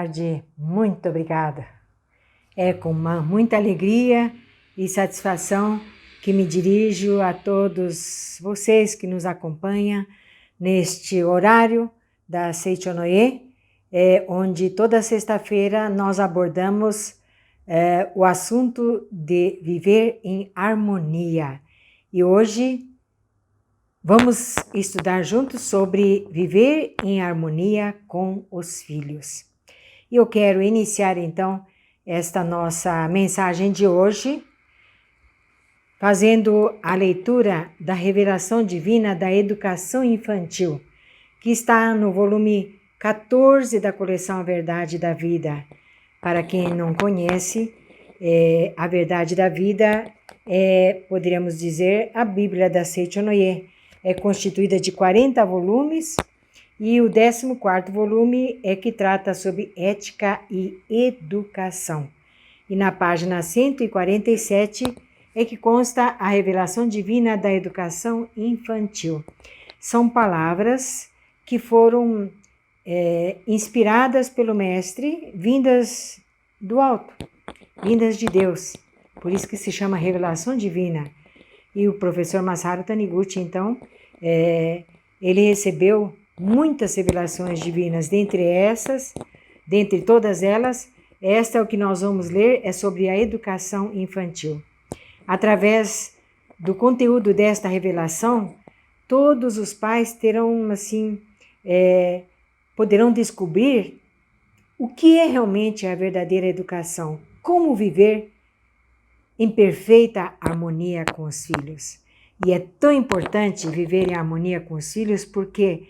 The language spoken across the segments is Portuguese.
tarde, muito obrigada. É com muita alegria e satisfação que me dirijo a todos vocês que nos acompanham neste horário da Seichonoye, onde toda sexta-feira nós abordamos o assunto de viver em harmonia. E hoje vamos estudar juntos sobre viver em harmonia com os filhos. E eu quero iniciar então esta nossa mensagem de hoje fazendo a leitura da revelação divina da educação infantil, que está no volume 14 da coleção A Verdade da Vida. Para quem não conhece, A Verdade da Vida poderíamos dizer, a Bíblia da Seichonoye. É constituída de 40 volumes e o 14º volume é que trata sobre ética e educação. E na página 147 é que consta a revelação divina da educação infantil. São palavras que foram inspiradas pelo Mestre, vindas do alto, vindas de Deus. Por isso que se chama revelação divina. E o professor Masaru Taniguchi, então, ele recebeu muitas revelações divinas. Dentre todas elas, esta é o que nós vamos ler, é sobre a educação infantil. Através do conteúdo desta revelação, todos os pais terão, assim, poderão descobrir o que é realmente a verdadeira educação, como viver em perfeita harmonia com os filhos. E é tão importante viver em harmonia com os filhos porque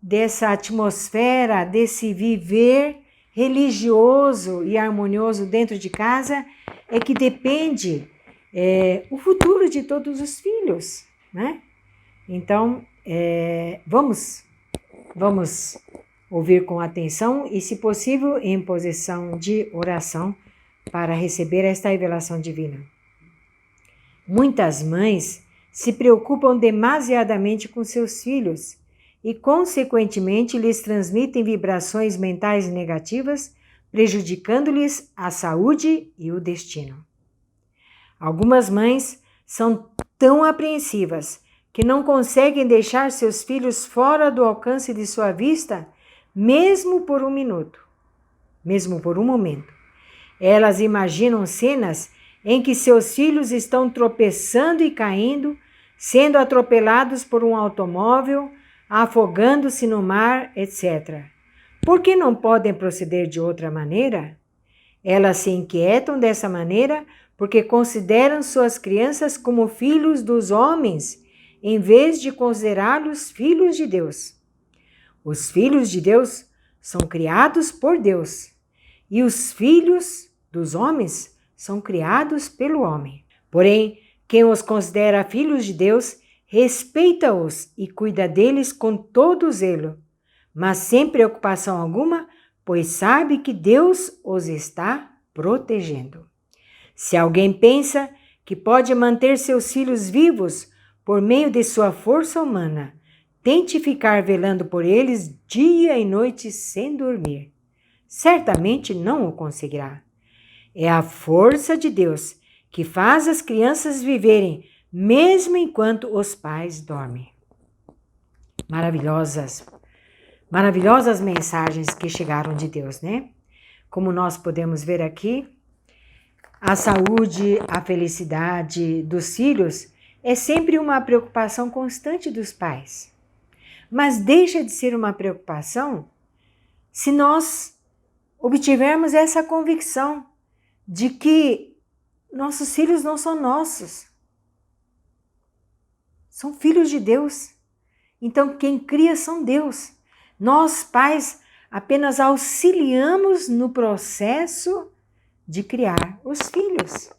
dessa atmosfera, desse viver religioso e harmonioso dentro de casa é que depende o futuro de todos os filhos, né? Então, vamos ouvir com atenção e, se possível, em posição de oração, para receber esta revelação divina. Muitas mães se preocupam demasiadamente com seus filhos e, consequentemente, lhes transmitem vibrações mentais negativas, prejudicando-lhes a saúde e o destino. Algumas mães são tão apreensivas que não conseguem deixar seus filhos fora do alcance de sua vista, mesmo por um minuto, mesmo por um momento. Elas imaginam cenas em que seus filhos estão tropeçando e caindo, sendo atropelados por um automóvel, afogando-se no mar, etc. Por que não podem proceder de outra maneira? Elas se inquietam dessa maneira porque consideram suas crianças como filhos dos homens, em vez de considerá-los filhos de Deus. Os filhos de Deus são criados por Deus, e os filhos dos homens são criados pelo homem. Porém, quem os considera filhos de Deus, respeita-os e cuida deles com todo zelo, mas sem preocupação alguma, pois sabe que Deus os está protegendo. Se alguém pensa que pode manter seus filhos vivos por meio de sua força humana, tente ficar velando por eles dia e noite sem dormir. Certamente não o conseguirá. É a força de Deus que faz as crianças viverem mesmo enquanto os pais dormem. Maravilhosas mensagens que chegaram de Deus, né? Como nós podemos ver aqui, a saúde, a felicidade dos filhos é sempre uma preocupação constante dos pais. Mas deixa de ser uma preocupação se nós obtivermos essa convicção de que nossos filhos não são nossos. São filhos de Deus. Então, quem cria são Deus. Nós, pais, apenas auxiliamos no processo de criar os filhos.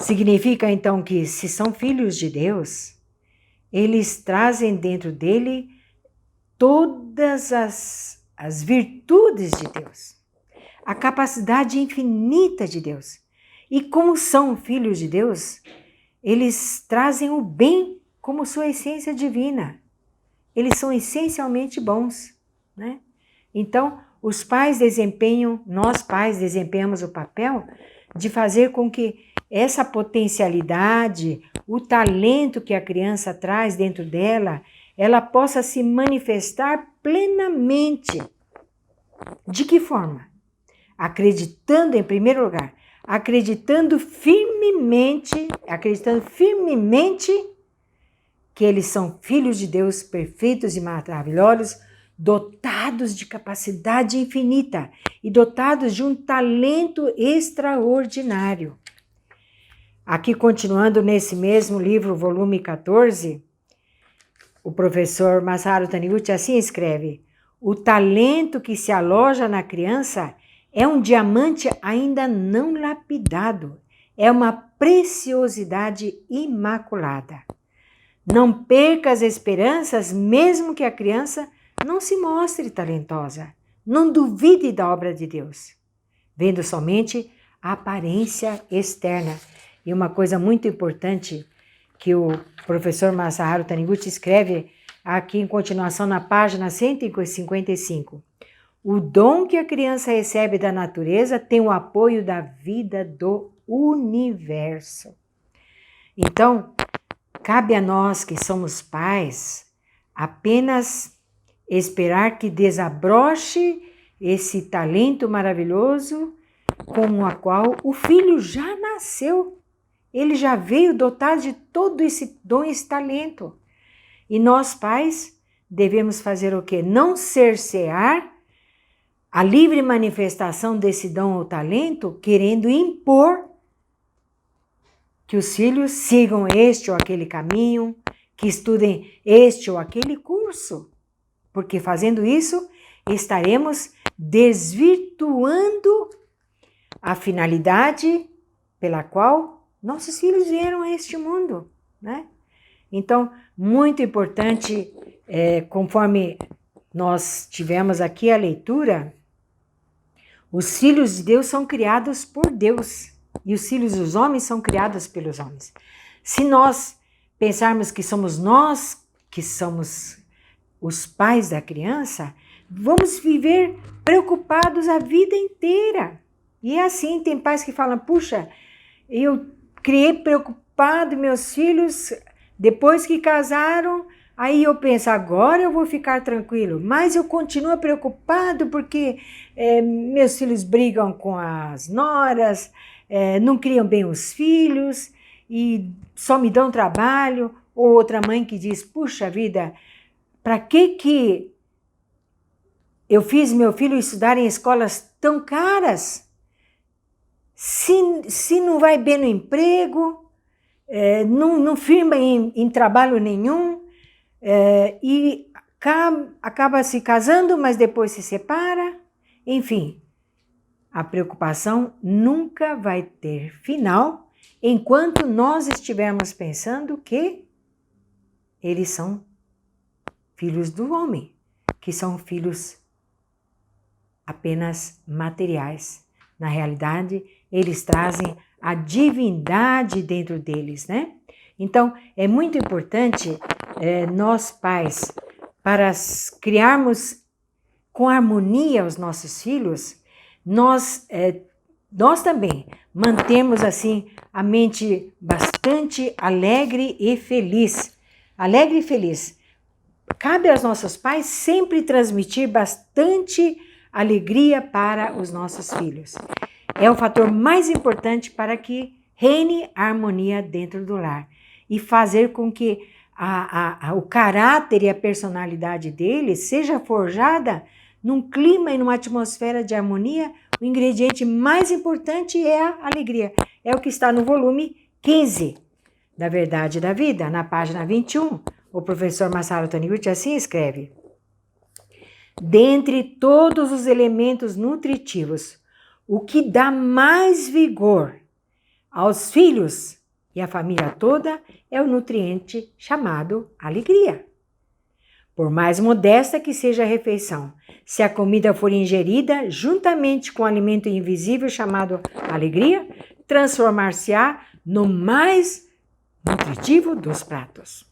Significa, então, que se são filhos de Deus, eles trazem dentro dele todas as virtudes de Deus, a capacidade infinita de Deus. E como são filhos de Deus, eles trazem o bem como sua essência divina. Eles são essencialmente bons, né? Então, nós pais desempenhamos o papel de fazer com que essa potencialidade, o talento que a criança traz dentro dela, ela possa se manifestar plenamente. De que forma? Acreditando, em primeiro lugar, acreditando firmemente que eles são filhos de Deus perfeitos e maravilhosos, dotados de capacidade infinita e dotados de um talento extraordinário. Aqui, continuando nesse mesmo livro, volume 14, o professor Masaru Taniguchi assim escreve: o talento que se aloja na criança é um diamante ainda não lapidado, é uma preciosidade imaculada. Não perca as esperanças, mesmo que a criança não se mostre talentosa. Não duvide da obra de Deus, vendo somente a aparência externa. E uma coisa muito importante que o professor Masaru Taniguchi escreve aqui em continuação na página 155. O dom que a criança recebe da natureza tem o apoio da vida do universo. Então, cabe a nós que somos pais apenas esperar que desabroche esse talento maravilhoso com o qual o filho já nasceu. Ele já veio dotado de todo esse dom, esse talento. E nós, pais, devemos fazer o quê? Não cercear a livre manifestação desse dom ou talento, querendo impor que os filhos sigam este ou aquele caminho, que estudem este ou aquele curso. Porque fazendo isso, estaremos desvirtuando a finalidade pela qual nossos filhos vieram a este mundo, né? Então, muito importante, conforme nós tivemos aqui a leitura, os filhos de Deus são criados por Deus e os filhos dos homens são criados pelos homens. Se nós pensarmos que somos nós que somos os pais da criança, vamos viver preocupados a vida inteira. E é assim, tem pais que falam, puxa, eu criei preocupado meus filhos depois que casaram, aí eu penso, agora eu vou ficar tranquilo, mas eu continuo preocupado porque meus filhos brigam com as noras, não criam bem os filhos e só me dão trabalho. Ou outra mãe que diz, puxa vida, para que eu fiz meu filho estudar em escolas tão caras? Se não vai bem no emprego, não firma em trabalho nenhum, e acaba se casando, mas depois se separa. Enfim, a preocupação nunca vai ter final enquanto nós estivermos pensando que eles são filhos do homem, que são filhos apenas materiais. Na realidade, eles trazem a divindade dentro deles, né? Então, é muito importante nós pais, para criarmos com harmonia os nossos filhos, nós também mantemos assim a mente bastante alegre e feliz. Alegre e feliz. Cabe aos nossos pais sempre transmitir bastante alegria para os nossos filhos. É o fator mais importante para que reine a harmonia dentro do lar e fazer com que o caráter e a personalidade deles seja forjada num clima e numa atmosfera de harmonia. O ingrediente mais importante é a alegria. É o que está no volume 15 da Verdade da Vida, na página 21. O professor Masaru Taniguchi assim escreve: dentre todos os elementos nutritivos, o que dá mais vigor aos filhos e à família toda é o nutriente chamado alegria. Por mais modesta que seja a refeição, se a comida for ingerida juntamente com o alimento invisível chamado alegria, transformar-se-á no mais nutritivo dos pratos.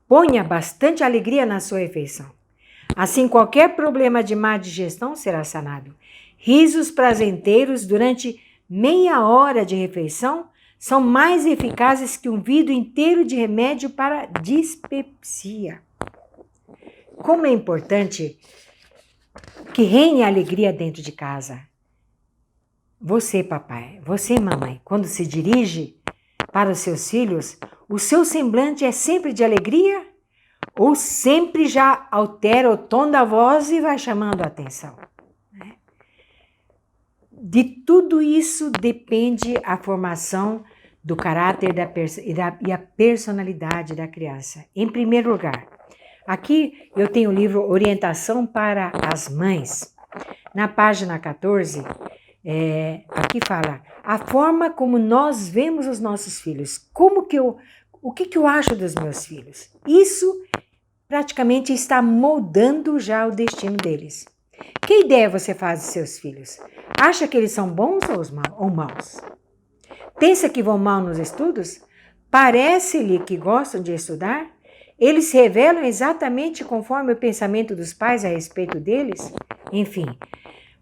Ponha bastante alegria na sua refeição. Assim, qualquer problema de má digestão será sanado. Risos prazenteiros durante meia hora de refeição são mais eficazes que um vidro inteiro de remédio para dispepsia. Como é importante que reine a alegria dentro de casa. Você, papai, você, mamãe, quando se dirige para os seus filhos, o seu semblante é sempre de alegria ou sempre já altera o tom da voz e vai chamando a atenção? De tudo isso depende a formação do caráter e a personalidade da criança. Em primeiro lugar, aqui eu tenho o livro Orientação para as Mães. Na página 14, aqui fala a forma como nós vemos os nossos filhos. O que eu acho dos meus filhos? Isso praticamente está moldando já o destino deles. Que ideia você faz de seus filhos? Acha que eles são bons ou maus? Pensa que vão mal nos estudos? Parece-lhe que gostam de estudar? Eles se revelam exatamente conforme o pensamento dos pais a respeito deles? Enfim,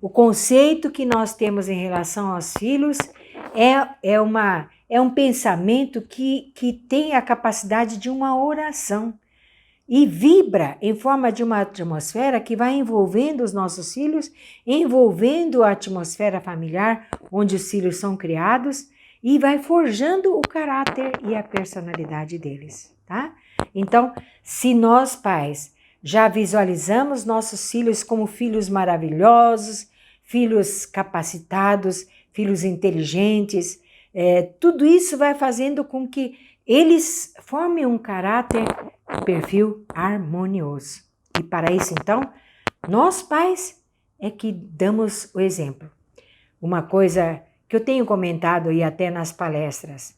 o conceito que nós temos em relação aos filhos é um pensamento que tem a capacidade de uma oração e vibra em forma de uma atmosfera que vai envolvendo os nossos filhos, envolvendo a atmosfera familiar onde os filhos são criados e vai forjando o caráter e a personalidade deles, tá? Então, se nós pais já visualizamos nossos filhos como filhos maravilhosos, filhos capacitados, filhos inteligentes, tudo isso vai fazendo com que eles formem um caráter, um perfil harmonioso. E para isso, então, nós pais é que damos o exemplo. Uma coisa que eu tenho comentado aí até nas palestras,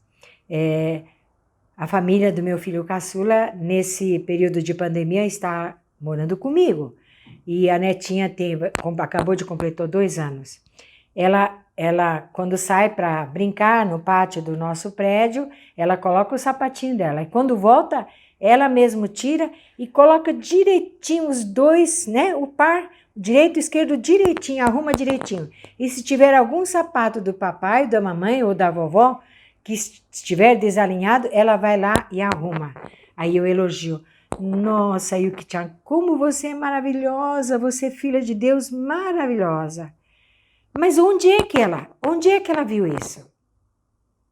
a família do meu filho caçula, nesse período de pandemia, está morando comigo. E a netinha acabou de completar 2 anos. Ela, quando sai para brincar no pátio do nosso prédio, ela coloca o sapatinho dela. E quando volta, ela mesmo tira e coloca direitinho os dois, né? O par, direito e esquerdo direitinho, arruma direitinho. E se tiver algum sapato do papai, da mamãe ou da vovó que estiver desalinhado, ela vai lá e arruma. Aí eu elogio. Nossa, Yuki-chan, como você é maravilhosa, você é filha de Deus maravilhosa. Mas onde é que ela viu isso?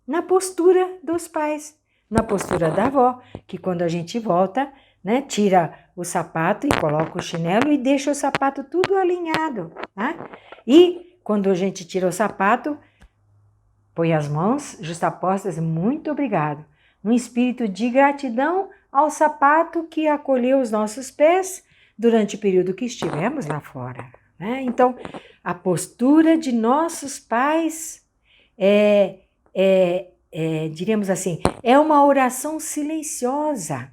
Na postura dos pais, na postura da avó, que quando a gente volta, né, tira o sapato e coloca o chinelo e deixa o sapato tudo alinhado, né? E quando a gente tira o sapato, põe as mãos justapostas, muito obrigado, num espírito de gratidão ao sapato que acolheu os nossos pés durante o período que estivemos lá fora, né? Então, a postura de nossos pais diríamos assim, é uma oração silenciosa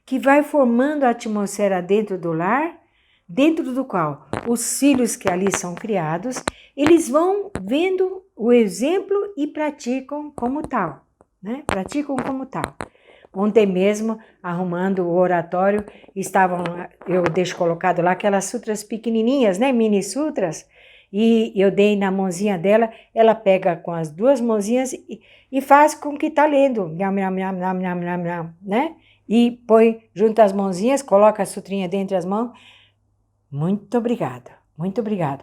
que vai formando a atmosfera dentro do lar, dentro do qual os filhos que ali são criados, eles vão vendo o exemplo e praticam como tal, né? Praticam como tal. Ontem mesmo, arrumando o oratório, eu deixo colocado lá aquelas sutras pequenininhas, né, mini sutras, e eu dei na mãozinha dela, ela pega com as 2 mãozinhas e faz com que está lendo, né, e põe junto as mãozinhas, coloca a sutrinha dentro das mãos. Muito obrigada,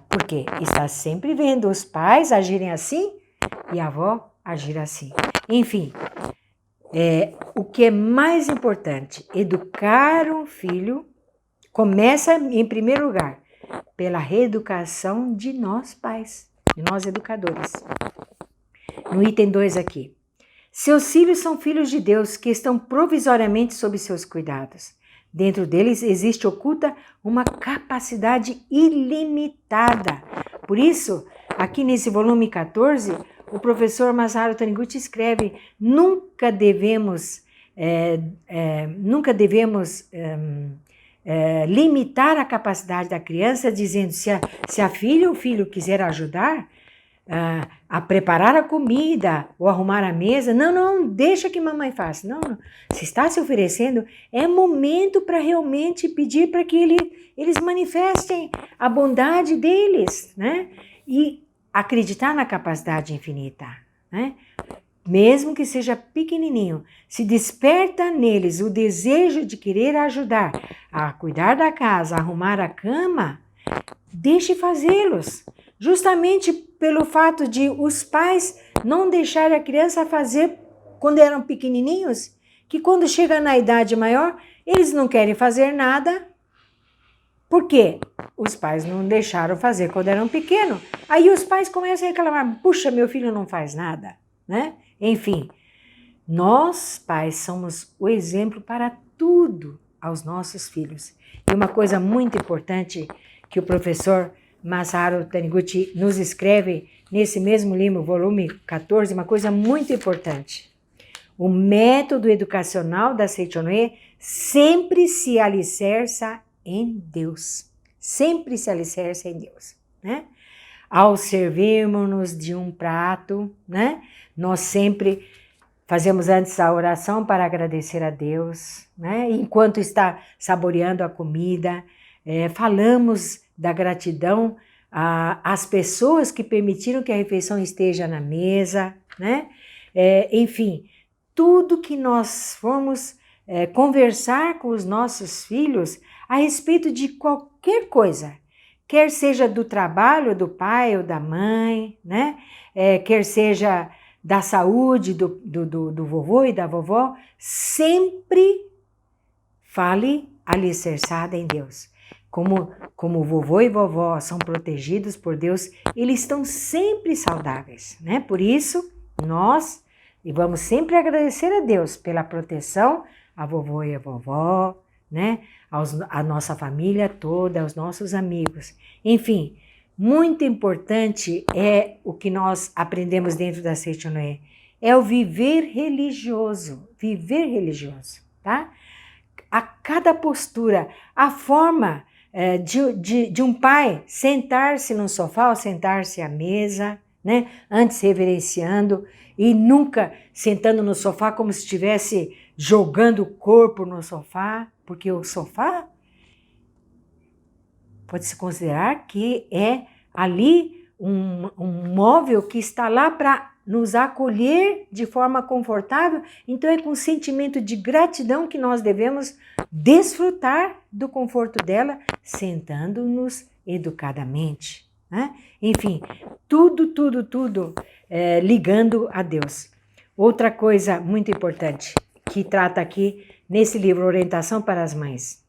porque está sempre vendo os pais agirem assim e a avó agir assim. Enfim, o que é mais importante, educar um filho, começa em primeiro lugar pela reeducação de nós pais, de nós educadores. No item 2 aqui. Seus filhos são filhos de Deus que estão provisoriamente sob seus cuidados. Dentro deles existe oculta uma capacidade ilimitada. Por isso, aqui nesse volume 14, o professor Masaru Taniguchi escreve: nunca devemos limitar a capacidade da criança, dizendo se a filha ou filho quiser ajudar, a preparar a comida ou arrumar a mesa. Não, deixa que mamãe faça. Não. Se está se oferecendo, é momento para realmente pedir para que eles manifestem a bondade deles, né? E acreditar na capacidade infinita, né? Mesmo que seja pequenininho, se desperta neles o desejo de querer ajudar a cuidar da casa, a arrumar a cama, deixe fazê-los. Justamente pelo fato de os pais não deixarem a criança fazer quando eram pequenininhos, que quando chega na idade maior, eles não querem fazer nada. Por quê? Os pais não deixaram fazer quando eram pequenos. Aí os pais começam a reclamar, puxa, meu filho não faz nada, né? Enfim, nós pais somos o exemplo para tudo aos nossos filhos. E uma coisa muito importante que o professor Masaru Taniguchi nos escreve nesse mesmo livro, volume 14, uma coisa muito importante. O método educacional da Seichonoe sempre se alicerça em Deus. Sempre se alicerça em Deus, né? Ao servirmos-nos de um prato, né? Nós sempre fazemos antes a oração para agradecer a Deus, né? Enquanto está saboreando a comida, falamos da gratidão às pessoas que permitiram que a refeição esteja na mesa, né? Enfim, tudo que nós formos conversar com os nossos filhos a respeito de qualquer coisa, quer seja do trabalho do pai ou da mãe, né? Quer seja da saúde do vovô e da vovó, sempre fale alicerçada em Deus. Como o vovô e vovó são protegidos por Deus, eles estão sempre saudáveis, né? Por isso, nós vamos sempre agradecer a Deus pela proteção, a vovô e a vovó, né? A nossa família toda, aos nossos amigos. Enfim, muito importante é o que nós aprendemos dentro da Seichonoe, é o viver religioso, tá? A cada postura, a forma de um pai sentar-se no sofá ou sentar-se à mesa, né? Antes reverenciando e nunca sentando no sofá como se estivesse jogando o corpo no sofá, porque o sofá pode-se considerar que é ali um móvel que está lá para nos acolher de forma confortável, então é com sentimento de gratidão que nós devemos desfrutar do conforto dela, sentando-nos educadamente, né? Enfim, tudo ligando a Deus. Outra coisa muito importante que trata aqui nesse livro Orientação para as Mães.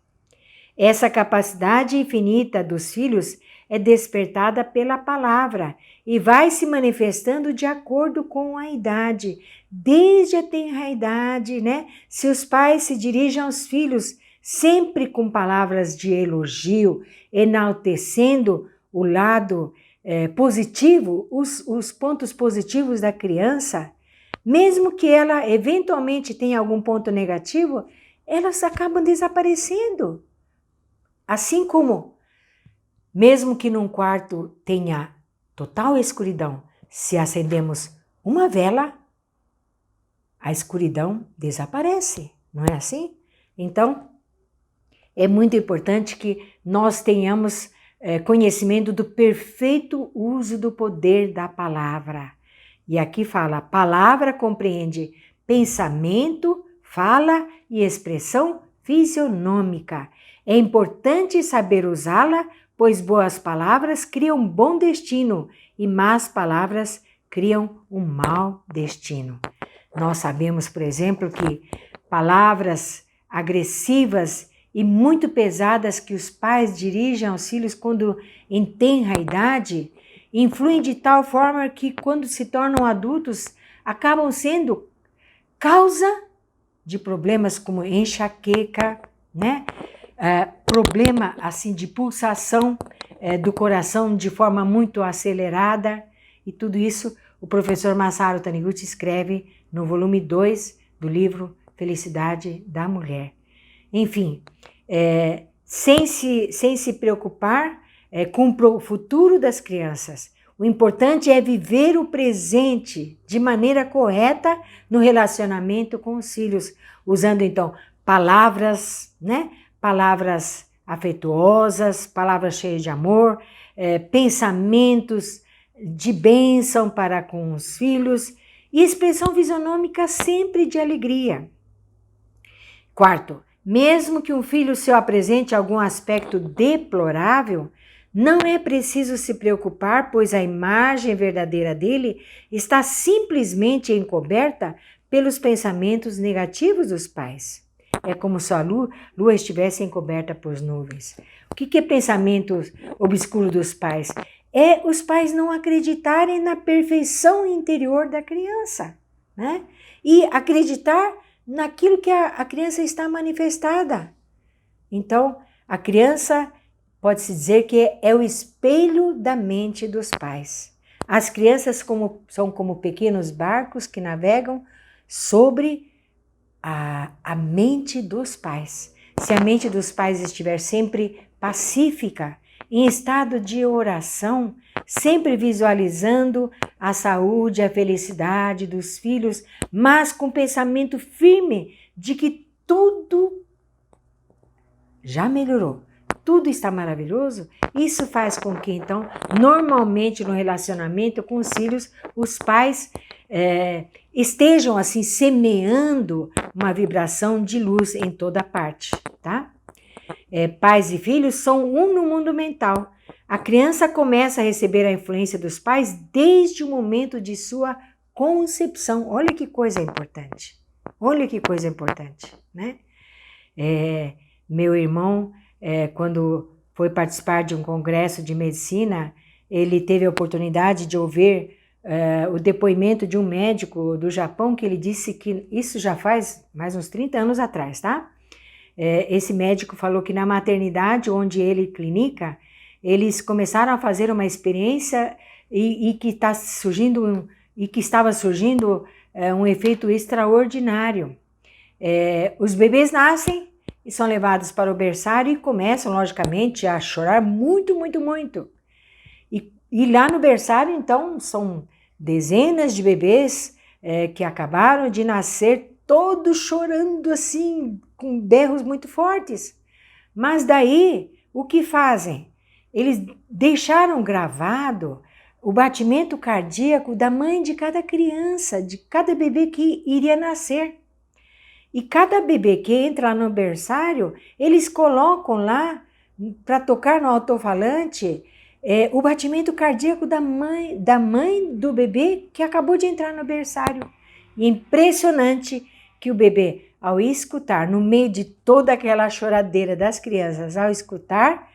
Essa capacidade infinita dos filhos é despertada pela palavra e vai se manifestando de acordo com a idade, desde a tenra idade, né? Se os pais se dirigem aos filhos sempre com palavras de elogio, enaltecendo o lado positivo, os pontos positivos da criança, mesmo que ela eventualmente tenha algum ponto negativo, elas acabam desaparecendo. Assim como, mesmo que num quarto tenha total escuridão, se acendemos uma vela, a escuridão desaparece, não é assim? Então, é muito importante que nós tenhamos conhecimento do perfeito uso do poder da palavra. E aqui fala, a palavra compreende pensamento, fala e expressão fisionômica. É importante saber usá-la, pois boas palavras criam bom destino e más palavras criam um mau destino. Nós sabemos, por exemplo, que palavras agressivas e muito pesadas que os pais dirigem aos filhos quando em tenra idade influem de tal forma que, quando se tornam adultos, acabam sendo causa de problemas como enxaqueca, né? Problema assim de pulsação do coração de forma muito acelerada, e tudo isso o professor Masaru Taniguchi escreve no volume 2 do livro Felicidade da Mulher. Enfim, sem se preocupar com o futuro das crianças, O importante é viver o presente de maneira correta no relacionamento com os filhos, usando então palavras, né? Palavras afetuosas, palavras cheias de amor, pensamentos de bênção para com os filhos e expressão fisionômica sempre de alegria. Quarto, mesmo que um filho seu apresente algum aspecto deplorável, não é preciso se preocupar, pois a imagem verdadeira dele está simplesmente encoberta pelos pensamentos negativos dos pais. É como se a lua estivesse encoberta por nuvens. O que é pensamento obscuro dos pais? É os pais não acreditarem na perfeição interior da criança, né? E acreditar naquilo que a criança está manifestada. Então, a criança pode-se dizer que é o espelho da mente dos pais. As crianças são como pequenos barcos que navegam sobre a mente dos pais. Se a mente dos pais estiver sempre pacífica, em estado de oração, sempre visualizando a saúde, a felicidade dos filhos, mas com pensamento firme de que tudo já melhorou, tudo está maravilhoso, isso faz com que, então, normalmente no relacionamento com os filhos, os pais estejam assim semeando uma vibração de luz em toda parte, tá? Pais e filhos são um no mundo mental. A criança começa a receber a influência dos pais desde o momento de sua concepção. Olha que coisa importante. Olha que coisa importante, né? Meu irmão, quando foi participar de um congresso de medicina, ele teve a oportunidade de ouvir o depoimento de um médico do Japão, que ele disse que isso já faz mais uns 30 anos atrás, tá? Esse médico falou que na maternidade onde ele clinica, eles começaram a fazer uma experiência e que estava surgindo um efeito extraordinário. Os bebês nascem e são levados para o berçário e começam, logicamente, a chorar muito, muito, muito. E lá no berçário, então, são dezenas de bebês que acabaram de nascer, todos chorando assim, com berros muito fortes. Mas daí, o que fazem? Eles deixaram gravado o batimento cardíaco da mãe de cada criança, de cada bebê que iria nascer. E cada bebê que entra no berçário, eles colocam lá, para tocar no alto-falante, o batimento cardíaco da mãe do bebê que acabou de entrar no berçário. E é impressionante que o bebê, ao escutar, no meio de toda aquela choradeira das crianças, ao escutar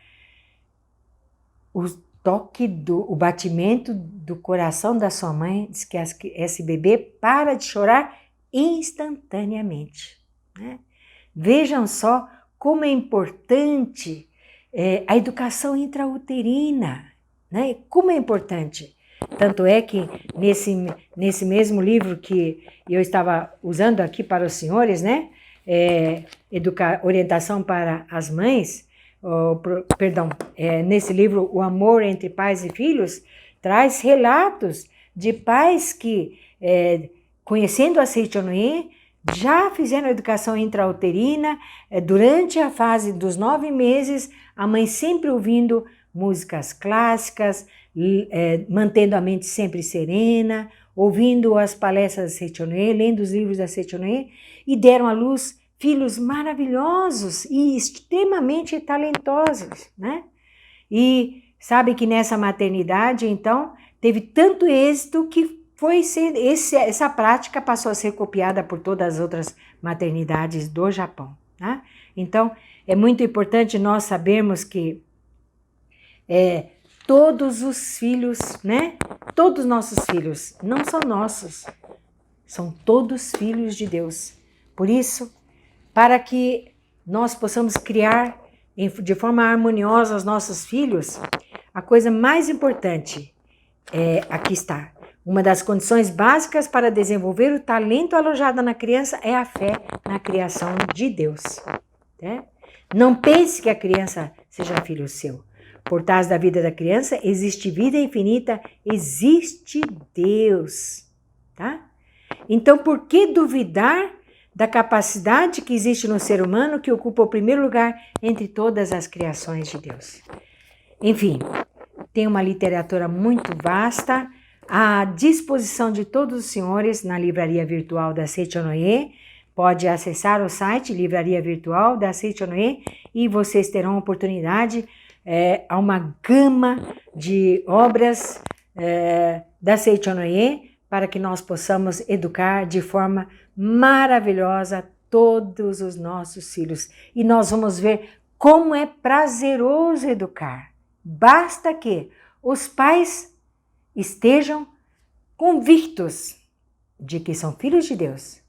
o batimento do coração da sua mãe, diz que esse bebê para de chorar instantaneamente, né? Vejam só como é importante a educação intrauterina, né? Como é importante. Tanto é que nesse mesmo livro que eu estava usando aqui para os senhores, né? Orientação para as mães, nesse livro O Amor entre Pais e Filhos, traz relatos de pais que, conhecendo a Seichonoye, já fizeram educação intrauterina. Durante a fase dos 9 meses, a mãe sempre ouvindo músicas clássicas, mantendo a mente sempre serena, ouvindo as palestras da Seichonoye, lendo os livros da Seichonoye, e deram à luz filhos maravilhosos e extremamente talentosos, né? E sabe que nessa maternidade, então, teve tanto êxito que essa prática passou a ser copiada por todas as outras maternidades do Japão, né? Então, é muito importante nós sabermos que todos os filhos, né? Todos os nossos filhos não são nossos, são todos filhos de Deus. Por isso, para que nós possamos criar de forma harmoniosa os nossos filhos, a coisa mais importante aqui está. Uma das condições básicas para desenvolver o talento alojado na criança é a fé na criação de Deus, né? Não pense que a criança seja filho seu. Por trás da vida da criança existe vida infinita, existe Deus, tá? Então, por que duvidar da capacidade que existe no ser humano que ocupa o primeiro lugar entre todas as criações de Deus? Enfim, tem uma literatura muito vasta à disposição de todos os senhores na livraria virtual da Seichonoye. Pode acessar o site Livraria Virtual da Seichonoye e vocês terão oportunidade a uma gama de obras da Seichonoye para que nós possamos educar de forma maravilhosa todos os nossos filhos. E nós vamos ver como é prazeroso educar. Basta que os pais estejam convictos de que são filhos de Deus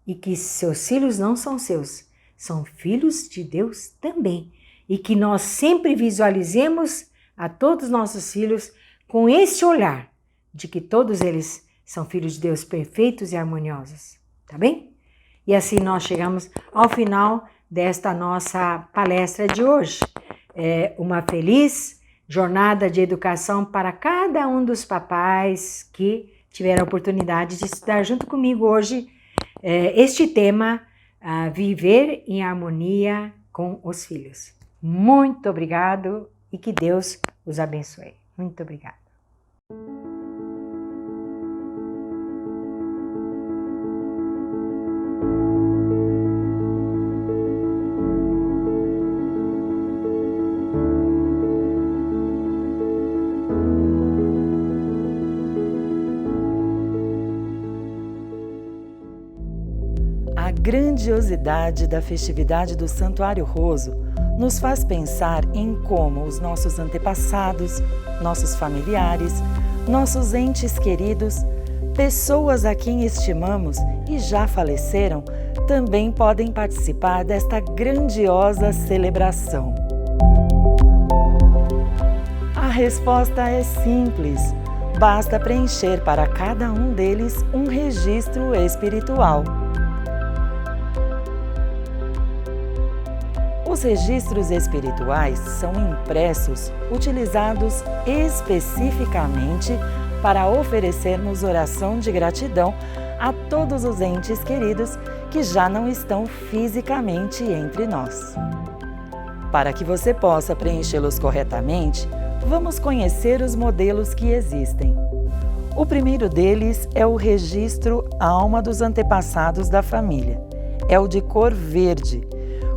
e que seus filhos não são seus, são filhos de Deus também. E que nós sempre visualizemos a todos os nossos filhos com esse olhar de que todos eles são filhos de Deus perfeitos e harmoniosos, tá bem? E assim nós chegamos ao final desta nossa palestra de hoje. Uma feliz jornada de educação para cada um dos papais que tiveram a oportunidade de estudar junto comigo hoje este tema, viver em harmonia com os filhos. Muito obrigado e que Deus os abençoe. Muito obrigada. A grandiosidade da festividade do Santuário Roso nos faz pensar em como os nossos antepassados, nossos familiares, nossos entes queridos, pessoas a quem estimamos e já faleceram, também podem participar desta grandiosa celebração. A resposta é simples, basta preencher para cada um deles um registro espiritual. Os registros espirituais são impressos, utilizados especificamente para oferecermos oração de gratidão a todos os entes queridos que já não estão fisicamente entre nós. Para que você possa preenchê-los corretamente, vamos conhecer os modelos que existem. O primeiro deles é o registro Alma dos Antepassados da Família. É o de cor verde.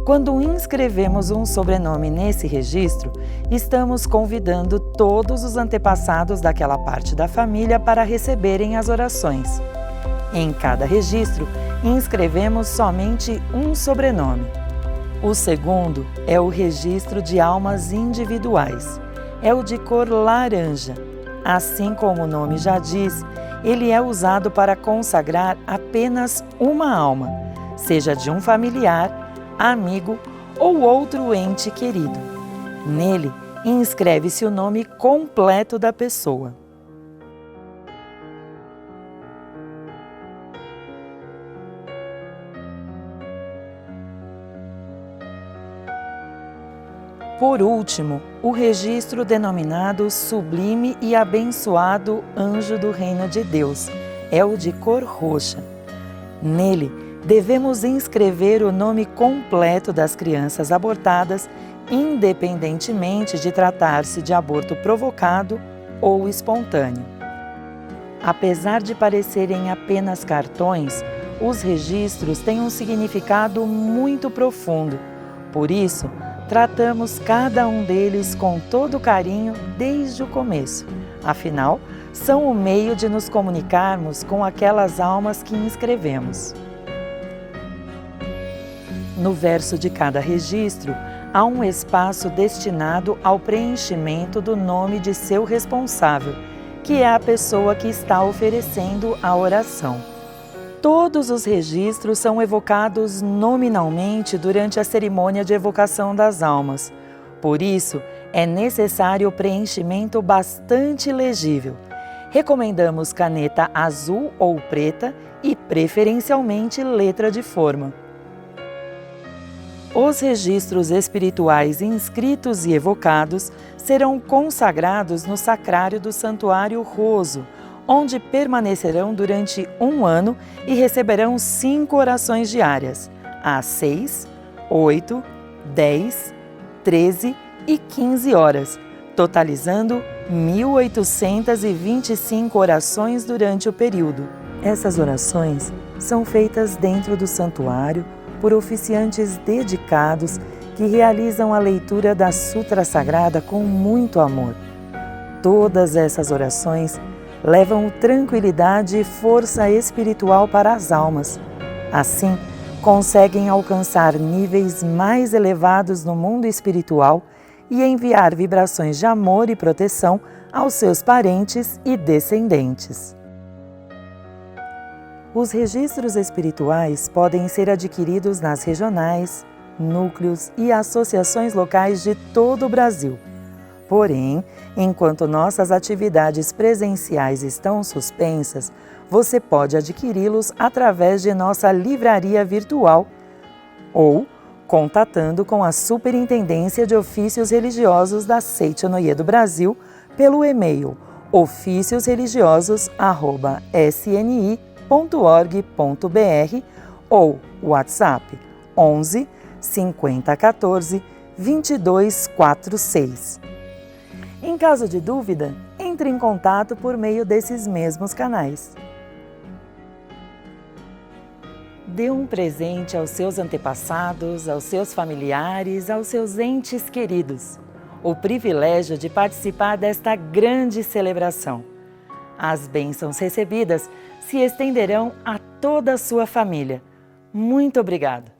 Quando inscrevemos um sobrenome nesse registro, estamos convidando todos os antepassados daquela parte da família para receberem as orações. Em cada registro, inscrevemos somente um sobrenome. O segundo é o registro de almas individuais. É o de cor laranja. Assim como o nome já diz, ele é usado para consagrar apenas uma alma, seja de um familiar, amigo ou outro ente querido. Nele, inscreve-se o nome completo da pessoa. Por último, o registro denominado Sublime e Abençoado Anjo do Reino de Deus é o de cor roxa. Nele, devemos inscrever o nome completo das crianças abortadas, independentemente de tratar-se de aborto provocado ou espontâneo. Apesar de parecerem apenas cartões, os registros têm um significado muito profundo. Por isso, tratamos cada um deles com todo carinho desde o começo. Afinal, são o meio de nos comunicarmos com aquelas almas que inscrevemos. No verso de cada registro, há um espaço destinado ao preenchimento do nome de seu responsável, que é a pessoa que está oferecendo a oração. Todos os registros são evocados nominalmente durante a cerimônia de evocação das almas. Por isso, é necessário o preenchimento bastante legível. Recomendamos caneta azul ou preta e, preferencialmente, letra de forma. Os registros espirituais inscritos e evocados serão consagrados no sacrário do Santuário Roso, onde permanecerão durante 1 ano e receberão 5 orações diárias, às 6, 8, 10, 13 e 15 horas, totalizando 1.825 orações durante o período. Essas orações são feitas dentro do santuário por oficiantes dedicados que realizam a leitura da Sutra Sagrada com muito amor. Todas essas orações levam tranquilidade e força espiritual para as almas. Assim, conseguem alcançar níveis mais elevados no mundo espiritual e enviar vibrações de amor e proteção aos seus parentes e descendentes. Os registros espirituais podem ser adquiridos nas regionais, núcleos e associações locais de todo o Brasil. Porém, enquanto nossas atividades presenciais estão suspensas, você pode adquiri-los através de nossa livraria virtual ou contatando com a Superintendência de Ofícios Religiosos da Seita-Noye do Brasil pelo e-mail oficiosreligiosos@sni.org.br ou WhatsApp 11 50 14 22 46. Em caso de dúvida, entre em contato por meio desses mesmos canais. Dê um presente aos seus antepassados, aos seus familiares, aos seus entes queridos. O privilégio de participar desta grande celebração. As bênçãos recebidas se estenderão a toda a sua família. Muito obrigada!